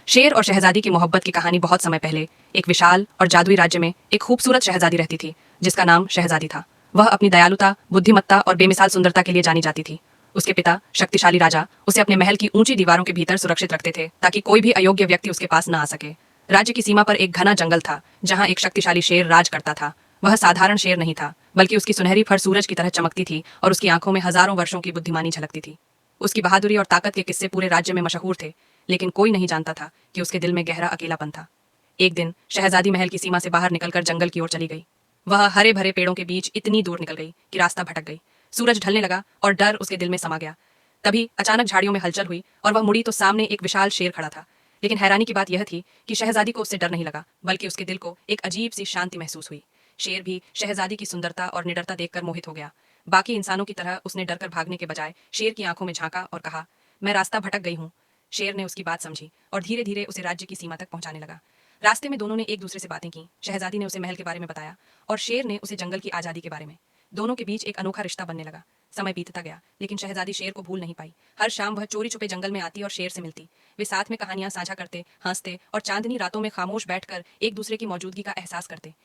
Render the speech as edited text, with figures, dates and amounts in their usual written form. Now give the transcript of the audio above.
शेर और शहजादी की मोहब्बत की कहानी बहुत समय पहले एक विशाल और जादुई राज्य में एक खूबसूरत शहजादी रहती थी जिसका नाम शहजादी था। वह अपनी दयालुता, बुद्धिमत्ता और बेमिसाल सुंदरता के लिए जानी जाती थी। उसके पिता, शक्तिशाली राजा, उसे अपने महल की ऊंची दीवारों के भीतर सुरक्षित रखते थे ताकि कोई भी अयोग्य व्यक्ति उसके पास न आ सके। राज्य की सीमा पर एक घना जंगल था जहां एक शक्तिशाली शेर राज करता था। वह साधारण शेर नहीं था, बल्कि उसकी सुनहरी फर सूरज की तरह चमकती थी और उसकी आंखों में हजारों वर्षों की बुद्धिमानी झलकती थी। उसकी बहादुरी और ताकत के किस्से पूरे राज्य में मशहूर थे, लेकिन कोई नहीं जानता था कि उसके दिल में गहरा अकेलापन था। एक दिन शहजादी महल की सीमा से बाहर निकलकर जंगल की ओर चली गई। वह हरे भरे पेड़ों के बीच इतनी दूर निकल गई कि रास्ता भटक गई। सूरज ढलने लगा और डर उसके दिल में समा गया। तभी अचानक झाड़ियों में हलचल हुई और वह मुड़ी तो सामने एक विशाल शेर खड़ा था। लेकिन हैरानी की बात यह थी कि शहजादी को उससे डर नहीं लगा, बल्कि उसके दिल को एक अजीब सी शांति महसूस हुई। शेर भी शहजादी की सुंदरता और निडरता देखकर मोहित हो गया। बाकी इंसानों की तरह उसने डरकर भागने के बजाय शेर की आंखों में झांका और कहा, मैं रास्ता भटक गई हूँ। शेर ने उसकी बात समझी और धीरे धीरे उसे राज्य की सीमा तक पहुंचाने लगा। रास्ते में दोनों ने एक दूसरे से बातें की। शहजादी ने उसे महल के बारे में बताया और शेर ने उसे जंगल की आजादी के बारे में। दोनों के बीच एक अनोखा रिश्ता बनने लगा। समय बीतता गया, लेकिन शहजादी शेर को भूल नहीं पाई। हर शाम वह चोरी छुपे जंगल में आती और शेर से मिलती। वे साथ में कहानियां साझा करते, हंसते और चांदनी रातों में खामोश बैठकर एक दूसरे की मौजूदगी का एहसास करते।